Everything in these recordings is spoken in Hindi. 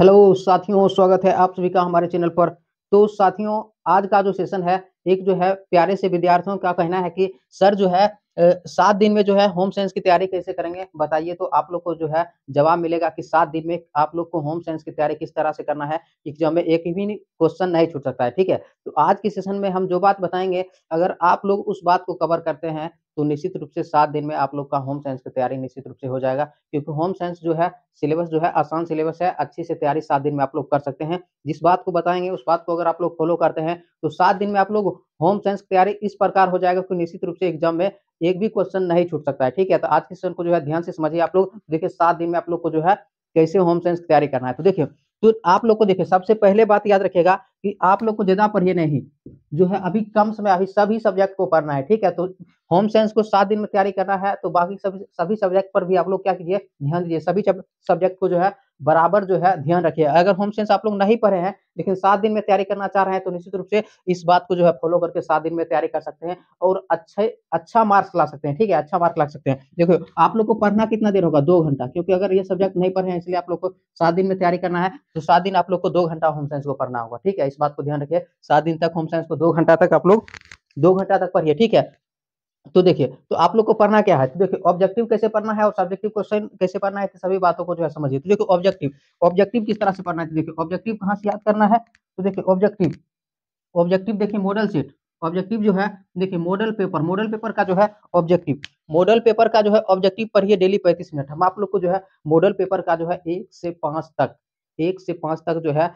हेलो साथियों, स्वागत है आप सभी का हमारे चैनल पर। तो साथियों, आज का जो सेशन है, एक जो है प्यारे से विद्यार्थियों का कहना है कि सर जो है 7 दिन में जो है होम साइंस की तैयारी कैसे करेंगे बताइए। तो आप लोग को जो है जवाब मिलेगा कि 7 दिन में आप लोग को होम साइंस की तैयारी किस तरह से करना है। एग्जाम में एक भी क्वेश्चन नहीं छूट सकता है, ठीक है। तो आज के सेशन में हम जो बात बताएंगे, अगर आप लोग उस बात को कवर करते हैं तो निश्चित रूप से 7 दिन में आप लोग का होम साइंस की तैयारी निश्चित रूप से हो जाएगा। क्योंकि होम साइंस जो है सिलेबस जो है आसान सिलेबस है, अच्छी से तैयारी 7 दिन में आप लोग कर सकते हैं। जिस बात को बताएंगे उस बात को अगर आप लोग फॉलो करते हैं तो 7 दिन में आप लोग होम साइंस की तैयारी इस प्रकार हो जाएगा कि निश्चित रूप से एग्जाम में एक भी क्वेश्चन नहीं छूट सकता है, ठीक है। तो आज के सेशन को जो है ध्यान से समझिए आप लोग। देखिए 7 दिन में आप लोग को जो है कैसे होम साइंस की तैयारी करना है। तो देखिए, तो आप लोग को देखिए सबसे पहले बात याद रखिएगा कि आप लोग को ज्यादा पढ़िए नहीं, जो है अभी कम समय अभी सभी सब्जेक्ट को पढ़ना है, ठीक है। तो होम साइंस को 7 दिन में तैयारी करना है तो बाकी सभी सब्जेक्ट पर भी आप लोग क्या कीजिए, ध्यान दीजिए। सभी सब्जेक्ट को जो है बराबर जो है ध्यान रखिए। अगर होम साइंस आप लोग नहीं पढ़े हैं लेकिन 7 दिन में तैयारी करना चाह रहे हैं तो निश्चित रूप से इस बात को जो है फॉलो करके 7 दिन में तैयारी कर सकते हैं और अच्छा मार्क्स ला सकते हैं, ठीक है। अच्छा मार्क्स ला सकते हैं। देखो आप लोग को पढ़ना कितना देर होगा, 2 घंटा, क्योंकि अगर ये सब्जेक्ट नहीं पढ़े हैं इसलिए आप लोग को 7 दिन में तैयारी करना है तो 7 दिन आप लोग को 2 घंटा होम साइंस को पढ़ना होगा, ठीक है। इस बात को ध्यान रखिए, 7 दिन तक होम साइंस को 2 घंटा तक आप लोग 2 घंटा तक पढ़िए, ठीक है। तो देखिए, तो आप लोग को पढ़ना क्या है, तो देखिए ऑब्जेक्टिव कैसे पढ़ना है और सब्जेक्टिव क्वेश्चन कैसे पढ़ना है, तो सभी बातों को जो है समझिए। तो देखिए ऑब्जेक्टिव ऑब्जेक्टिव किस तरह से पढ़ना है, तो देखिए ऑब्जेक्टिव कहाँ से याद करना है। तो देखिए ऑब्जेक्टिव ऑब्जेक्टिव देखिए मॉडल सेट। ऑब्जेक्टिव जो है देखिए मॉडल पेपर का जो है ऑब्जेक्टिव, मॉडल पेपर का जो है ऑब्जेक्टिव पढ़िए डेली 35 मिनट। हम आप लोग को जो है मॉडल पेपर का जो है 1 से 5 तक जो है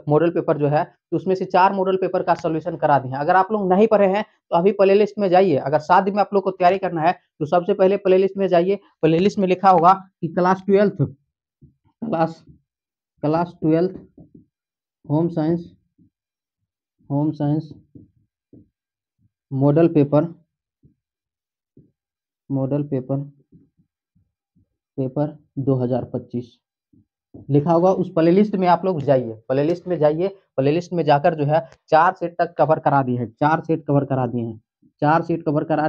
मॉडल पेपर जो है, तो उसमें से 4 मॉडल पेपर का सोल्यूशन करा दिए हैं। अगर आप लोग नहीं पढ़े हैं तो अभी प्ले लिस्ट में जाइए। अगर 7 दिन में आप लोग को तैयारी करना है तो सबसे पहले प्ले लिस्ट में जाइए। प्ले लिस्ट में लिखा होगा कि class class 12 home science home science model paper model paper paper 2025 लिखा होगा। उस प्लेलिस्ट में आप लोग जाइए, प्लेलिस्ट में जाइए। प्लेलिस्ट में जाकर जो है 4 सेट तक कवर करा दिए हैं, 4 सेट कवर करा दिए हैं, 4 सेट कवर करा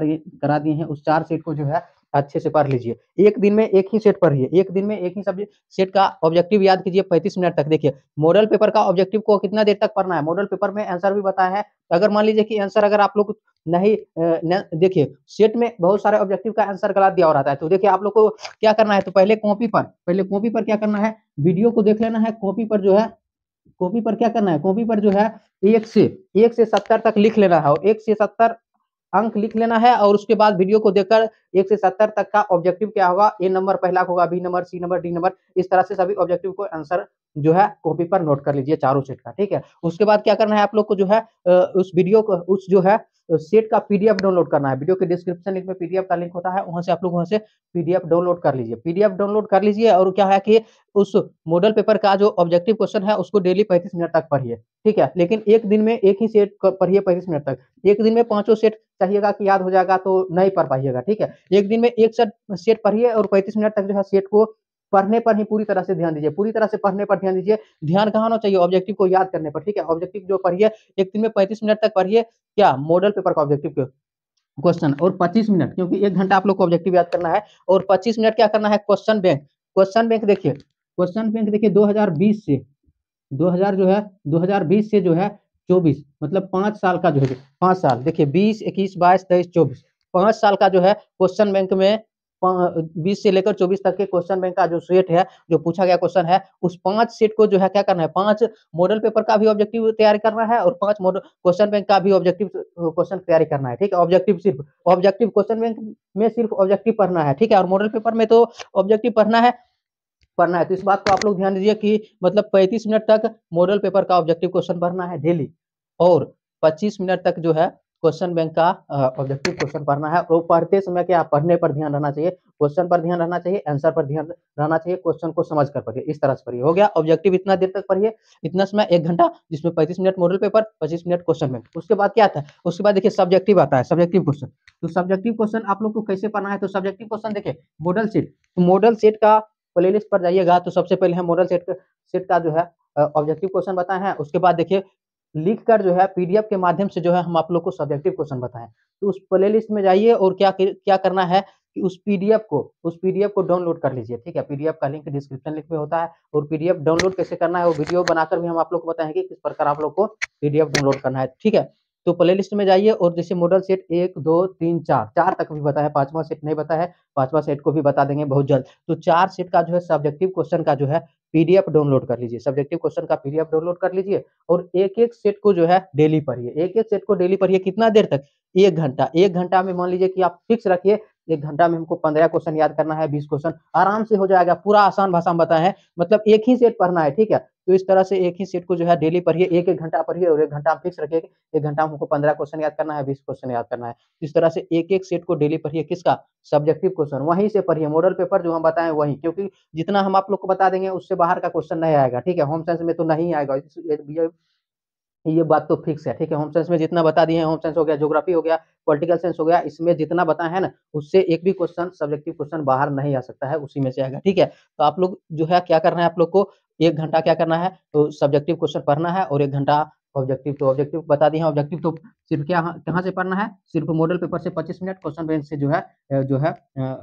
दिए हैं। उस 4 सेट को जो है अच्छे से पढ़ लीजिए। एक दिन में एक ही सेट पढ़िए, एक दिन में एक ही सब्जेक्ट सेट का ऑब्जेक्टिव याद कीजिए 35 मिनट तक। देखिए मॉडल पेपर का ऑब्जेक्टिव को कितना देर तक पढ़ना है, मॉडल पेपर में आंसर भी बताया है। अगर मान लीजिए कि आंसर अगर आप लोग नहीं देखिए सेट में बहुत सारे ऑब्जेक्टिव का आंसर गलत दिया हो रहा है, तो देखिए आप लोग को क्या करना है, तो पहले कॉपी पर क्या करना है, वीडियो को देख लेना है। कॉपी पर जो है, कॉपी पर क्या करना है, कॉपी पर जो है 1 से 70 तक लिख लेना है और 1 से 70 अंक लिख लेना है। और उसके बाद वीडियो को देखकर 1 से 70 तक का ऑब्जेक्टिव क्या होगा, ए नंबर पहला होगा, B number, C number, D number, इस तरह से सभी ऑब्जेक्टिव को आंसर जो है कॉपी पर नोट कर लीजिए चारों सेट का, ठीक है। उसके बाद क्या करना है आप लोग को जो है उस वीडियो को उस जो है सेट का पीडीएफ डाउनलोड करना है। वीडियो के डिस्क्रिप्शन लिंक में पीडीएफ का लिंक होता है, वहां से आप लोग वहां से पीडीएफ डाउनलोड कर लीजिए। पीडीएफ डाउनलोड कर लीजिए और क्या है कि उस मॉडल पेपर का जो ऑब्जेक्टिव क्वेश्चन है उसको डेली 35 मिनट तक पढ़िए, ठीक है। लेकिन एक दिन में एक ही सेट पढ़िए 35 मिनट तक। एक दिन में पांचों सेट चाहिएगा कि याद हो जाएगा तो नहीं पढ़ पाइएगा, ठीक है। एक दिन में एक सेट पढ़िए और 35 मिनट तक जो है सेट को पढ़ने पर ही पूरी तरह से ध्यान दीजिए, पूरी तरह से पढ़ने पर ध्यान दीजिए। ध्यान कहाँ होना चाहिए, ऑब्जेक्टिव को याद करने पर, ठीक है। ऑब्जेक्टिव जो पढ़िए एक दिन में 35 मिनट तक पढ़िए, क्या मॉडल पेपर का ऑब्जेक्टिव क्वेश्चन, और 25 मिनट, क्योंकि 1 घंटा आप लोग को ऑब्जेक्टिव याद करना है और 25 मिनट क्या करना है, क्वेश्चन बैंक देखिए 2020 से जो है 24, मतलब 5 साल का जो है 5 साल, देखिए 20, 21, 22, 23, 24, 5 साल का जो है क्वेश्चन बैंक में 20 से लेकर 24 तक के क्वेश्चन बैंक का जो सेट है, जो पूछा गया क्वेश्चन है, उस 5 सेट को जो है क्या करना है, 5 मॉडल पेपर का भी ऑब्जेक्टिव तैयार करना है और 5 मॉडल क्वेश्चन बैंक का भी ऑब्जेक्टिव क्वेश्चन तैयारी करना है, ठीक है। ऑब्जेक्टिव क्वेश्चन बैंक में सिर्फ ऑब्जेक्टिव पढ़ना है, ठीक है। और मॉडल पेपर में तो ऑब्जेक्टिव पढ़ना है। तो इस बात को आप लोग ध्यान दीजिए कि मतलब 35 मिनट तक मॉडल पेपर का ऑब्जेक्टिव क्वेश्चन पढ़ना है डेली, और 25 मिनट तक जो है क्वेश्चन बैंक का ऑब्जेक्टिव क्वेश्चन पढ़ना है। और पढ़ते समय क्या, पढ़ने पर ध्यान रहना चाहिए, क्वेश्चन पर ध्यान रहना चाहिए, आंसर पर ध्यान रहना चाहिए, क्वेश्चन को समझ कर पढ़िए, इस तरह से पढ़िए। हो गया ऑब्जेक्टिव, इतना देर तक पढ़िए, इतना समय 1 घंटा, जिसमें 35 minute model paper, 25 minute question bank. उसके बाद क्या आता है, उसके बाद देखिए सब्जेक्टिव आता है, सब्जेक्टिव क्वेश्चन। तो सब्जेक्टिव क्वेश्चन आप लोग को कैसे पढ़ना है, तो सब्जेक्टिव क्वेश्चन देखिए मॉडल सेट का प्लेलिस्ट पर जाइएगा तो सबसे पहले हम मॉडल सेट का जो है ऑब्जेक्टिव क्वेश्चन बताए हैं। उसके बाद देखिए लिख कर जो है पीडीएफ के माध्यम से जो है हम आप लोग को सब्जेक्टिव क्वेश्चन बताएं। तो उस प्लेलिस्ट में जाइए और क्या क्या करना है, कि उस पीडीएफ को डाउनलोड कर लीजिए, ठीक है। पीडीएफ का लिंक डिस्क्रिप्शन लिंक में होता है, और पीडीएफ डाउनलोड कैसे करना है वो वीडियो बनाकर भी हम आप लोग को बताएंगे किस प्रकार आप लोग को पीडीएफ डाउनलोड करना है, ठीक है। तो प्लेलिस्ट में जाइए और जैसे मॉडल सेट 1, 2, 3, 4, 4 तक भी बताया, 5वां सेट नहीं बताया है, 5वां सेट को भी बता देंगे बहुत जल्द। तो 4 सेट का जो है सब्जेक्टिव क्वेश्चन का जो है पीडीएफ डाउनलोड कर लीजिए, सब्जेक्टिव क्वेश्चन का पीडीएफ डाउनलोड कर लीजिए, और एक-एक सेट को जो है डेली पढ़िए, एक-एक सेट को डेली पढ़िए। कितना देर तक? 1 घंटा। 1 घंटा में मान लीजिए कि आप फिक्स रखिए 1 घंटा में हमको 15 क्वेश्चन याद करना है, 20 क्वेश्चन आराम से हो जाएगा, पूरा आसान भाषा में बताए हैं, मतलब एक ही सेट पढ़ना है, ठीक है। तो इस तरह से एक ही सेट को जो है डेली पढ़िए, 1-1 घंटा पढ़िए, और 1 घंटा आप फिक्स रखिए, 1 घंटा में हमको 15 क्वेश्चन याद करना है, 20 क्वेश्चन याद करना है। इस तरह से एक-एक सेट को डेली पढ़िए, किसका? सब्जेक्टिव क्वेश्चन, वहीं से पढ़िए, मॉडल पेपर जो हम बताएँ वहीं, क्योंकि जितना हम आप लोग को बता देंगे उससे बाहर का क्वेश्चन नहीं आएगा, ठीक है। होम साइंस में तो नहीं आएगा, ये बात तो फिक्स है, ठीक है। होम साइंस में जितना बता दिए हैं, होम साइंस हो गया, ज्योग्राफी हो गया, पॉलिटिकल साइंस हो गया, इसमें जितना बताए हैं ना, उससे एक भी क्वेश्चन सब्जेक्टिव क्वेश्चन बाहर नहीं आ सकता है, उसी में से आएगा, ठीक है। तो आप लोग जो है क्या करना है, आप लोग को 1 घंटा क्या करना है, तो सब्जेक्टिव क्वेश्चन पढ़ना है, और 1 घंटा ऑब्जेक्टिव। तो ऑब्जेक्टिव बता दिए हैं, ऑब्जेक्टिव तो सिर्फ क्या कहाँ से पढ़ना है, सिर्फ मॉडल पेपर से 25 मिनट, क्वेश्चन बैंक से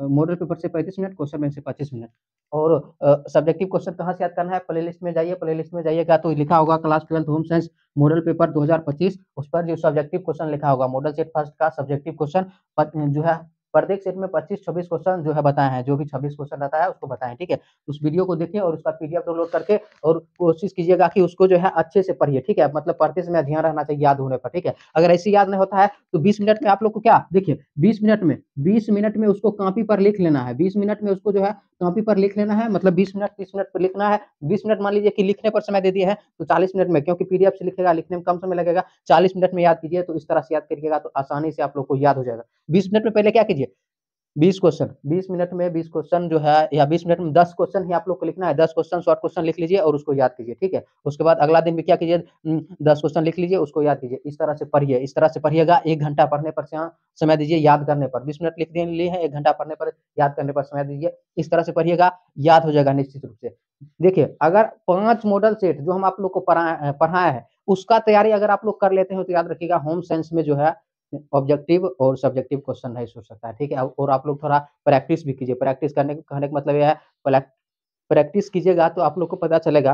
मॉडल पेपर से 35 मिनट, क्वेश्चन बैंक से 25 मिनट। और सब्जेक्टिव क्वेश्चन कहाँ से याद करना है, प्लेलिस्ट में जाइए, प्लेलिस्ट में जाइएगा तो लिखा होगा class 12 home science model paper 2025, उस पर जो सब्जेक्टिव क्वेश्चन लिखा होगा, मॉडल सेट फर्स्ट का सब्जेक्टिव क्वेश्चन जो है प्रत्येक सेट में 25-26 क्वेश्चन जो है बताए हैं, जो भी 26 क्वेश्चन रहता है उसको बताएं, ठीक है। उस वीडियो को देखिए और उसका पीडीएफ डाउनलोड करके, और कोशिश कीजिएगा कि उसको जो है अच्छे से पढ़िए, ठीक है। मतलब पढ़ते समय ध्यान रहना चाहिए याद होने पर, ठीक है। अगर ऐसे याद नहीं होता है तो 20 मिनट में आप लोग को क्या देखिए, 20 मिनट में उसको कॉपी पर लिख लेना है, 20 मिनट में उसको जो है कॉपी पर लिख लेना है, मतलब 20 मिनट 30 मिनट पर लिखना है। 20 मिनट मान लीजिए कि लिखने पर समय दे दिए हैं, तो 40 मिनट में, क्योंकि पीडीएफ से लिखेगा, लिखने में कम समय लगेगा, 40 मिनट में याद कीजिए। तो इस तरह से याद करिएगा तो आसानी से आप लोग को याद हो जाएगा। 20 मिनट में पहले क्या कीजिए, 20 क्वेश्चन, 20 मिनट में 20 क्वेश्चन जो है, या 20 मिनट में 10 क्वेश्चन ही आप लोग को लिखना है, 10 क्वेश्चन शॉर्ट क्वेश्चन लिख लीजिए और उसको याद कीजिए, ठीक है। उसके बाद अगला दिन भी क्या कीजिए, 10 क्वेश्चन लिख लीजिए, उसको याद कीजिए। इस तरह से पढ़िए, इस तरह से पढ़िएगा। 1 घंटा पढ़ने पर समय दीजिए, याद करने पर 20 मिनट लिख लिए हैं, 1 घंटा पढ़ने पर, याद करने पर समय दीजिए। इस तरह से पढ़िएगा, याद हो जाएगा निश्चित रूप से। देखिए, अगर 5 मॉडल सेट जो हम आप लोग को पढ़ाया है, उसका तैयारी अगर आप लोग कर लेते हैं तो याद रखिएगा होम साइंस में जो है ऑब्जेक्टिव और सब्जेक्टिव क्वेश्चन नहीं सोच सकता है, ठीक है। और आप लोग थोड़ा प्रैक्टिस भी कीजिए, प्रैक्टिस करने कहने का मतलब ये है, प्रैक्टिस कीजिएगा तो आप लोग को पता चलेगा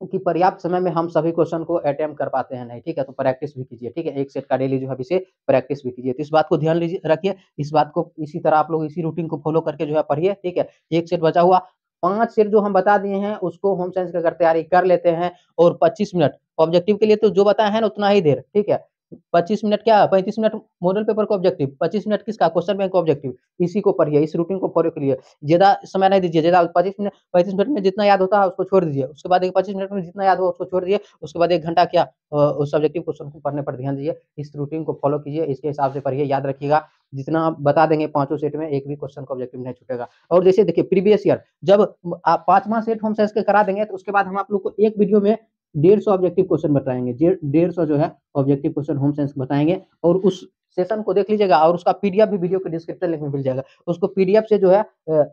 कि पर्याप्त समय में हम सभी क्वेश्चन को अटेम्प्ट कर पाते हैं नहीं, ठीक है। तो प्रैक्टिस भी कीजिए, ठीक है। एक सेट का डेली जो है विषय प्रैक्टिस भी कीजिए, तो इस बात को ध्यान रखिए, इस बात को इसी तरह आप लोग इसी रूटीन को फॉलो करके जो है पढ़िए, ठीक है। एक सेट बचा हुआ, 5 सेट जो हम बता दिए हैं उसको होम साइंस की अगर तैयारी कर लेते हैं, और 25 मिनट ऑब्जेक्टिव के लिए तो जो बताया है ना उतना ही देर, ठीक है। 25 मिनट क्या 35 मिनट मॉडल पेपर को ऑब्जेक्टिव, 25 मिनट किसका क्वेश्चन बैंक को ऑब्जेक्टिव, इसी को पढ़िए, इस रूटीन को फॉलो करिए। ज़्यादा समय नहीं दीजिए, ज़्यादा 25 मिनट में जितना याद होता है उसको छोड़ दीजिए। उसके बाद एक 25 मिनट में जितना याद हो उसको छोड़ दीजिए। उसके बाद 1 घंटा उस सब्जेक्टिव क्वेश्चन को पढ़ने पर ध्यान दीजिए। इस रूटीन को फॉलो कीजिए, इसके हिसाब से पढ़िए। याद रखिएगा, जितना आप बता देंगे पाँचों सेट में एक भी क्वेश्चन का ऑब्जेक्टिव नहीं छूटेगा। और जैसे देखिए प्रीवियस ईयर जब आप 5वां सेट होम साइंस का करा देंगे, तो उसके बाद हम आप लोग को एक वीडियो में 150 ऑब्जेक्टिव क्वेश्चन बताएंगे, 150 जो है ऑब्जेक्टिव क्वेश्चन होम साइंस बताएंगे। और उस सेशन को देख लीजिएगा, और उसका पीडीएफ भी वीडियो के डिस्क्रिप्शन लिंक में मिल जाएगा। उसको पीडीएफ से जो है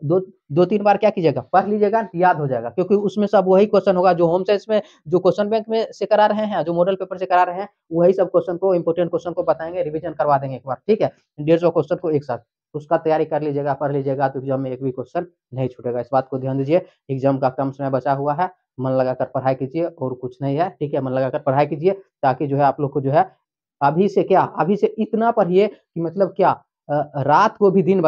दो तीन बार क्या कीजिएगा, पढ़ लीजिएगा, याद हो जाएगा, क्योंकि उसमें सब वही क्वेश्चन होगा जो होम साइंस में, जो क्वेश्चन बैंक में से करा रहे हैं, जो मॉडल पेपर से करा रहे हैं, वही सब क्वेश्चन को, इंपोर्टेंट क्वेश्चन को बताएंगे, रिवीजन करवा देंगे एक बार, ठीक है। 150 क्वेश्चन को एक साथ, उसका तैयारी कर लीजिएगा, पढ़ लीजिएगा, तो एग्जाम में एक भी क्वेश्चन नहीं छूटेगा। इस बात को ध्यान दीजिए। एग्जाम का कम समय बचा हुआ है, मन लगाकर पढ़ाई कीजिए, और कुछ नहीं है, ठीक है। मन लगाकर पढ़ाई कीजिए, ताकि जो है आप लोग को जो है अभी से इतना पढ़िए कि मतलब क्या, रात को भी दिन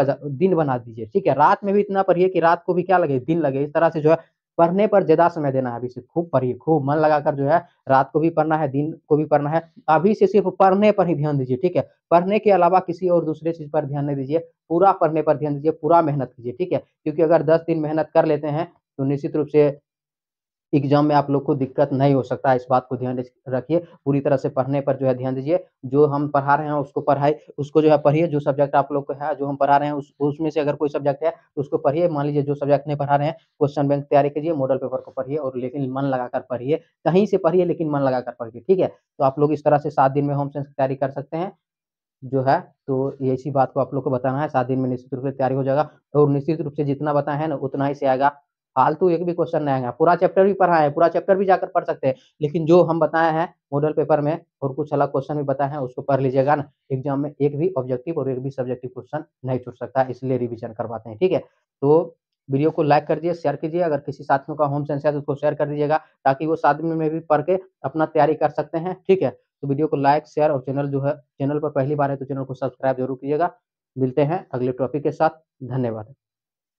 बना दीजिए, ठीक है। रात में भी इतना पढ़िए कि रात को भी क्या लगे, दिन लगे। इस तरह से जो है पढ़ने पर ज़्यादा समय देना है। अभी से खूब पढ़िए, खूब मन लगाकर जो है रात को भी पढ़ना है, दिन को भी पढ़ना है। अभी से सिर्फ पढ़ने पर ही ध्यान दीजिए, ठीक है। पढ़ने के अलावा किसी और दूसरे चीज़ पर ध्यान नहीं दीजिए, पूरा पढ़ने पर ध्यान दीजिए, पूरा मेहनत कीजिए, ठीक है। क्योंकि अगर 10 दिन मेहनत कर लेते हैं तो निश्चित रूप से एग्ज़ाम में आप लोग को दिक्कत नहीं हो सकता है। इस बात को ध्यान रखिए, पूरी तरह से पढ़ने पर जो है ध्यान दीजिए। जो हम पढ़ा रहे हैं उसको जो है पढ़िए। जो सब्जेक्ट आप लोग को है, जो हम पढ़ा रहे हैं उसमें से अगर कोई सब्जेक्ट है तो उसको पढ़िए। मान लीजिए जो सब्जेक्ट नहीं पढ़ा रहे हैं, क्वेश्चन बैंक तैयारी कीजिए, मॉडल पेपर को पढ़िए, और लेकिन मन लगाकर पढ़िए। कहीं से पढ़िए लेकिन मन लगाकर पढ़िए, ठीक है। तो आप लोग इस तरह से 7 दिन में होम साइंस की तैयारी कर सकते हैं जो है। तो इसी बात को आप लोग को बताना है, 7 दिन में निश्चित रूप से तैयारी हो जाएगा, और निश्चित रूप से जितना बताए हैं ना उतना ही से आएगा। फालतू एक भी क्वेश्चन नहीं आएगा। पूरा चैप्टर भी पढ़ा है, पूरा चैप्टर भी जाकर पढ़ सकते हैं, लेकिन जो हम बताए हैं मॉडल पेपर में और कुछ अलग क्वेश्चन भी बताए हैं, उसको पढ़ लीजिएगा ना। एग्जाम में एक भी ऑब्जेक्टिव और एक भी सब्जेक्टिव क्वेश्चन नहीं छूट सकता, इसलिए रिवीजन करवाते हैं, ठीक है। तो वीडियो को लाइक कर दीजिए, शेयर कीजिए, अगर किसी साथियों का होम साइंस है तो उसको शेयर कर दीजिएगा, ताकि वो साथ में भी पढ़ के अपना तैयारी कर सकते हैं, ठीक है। तो वीडियो को लाइक, शेयर और चैनल जो है, चैनल पर पहली बार है तो चैनल को सब्सक्राइब जरूर कीजिएगा। मिलते हैं अगले टॉपिक के साथ। धन्यवाद।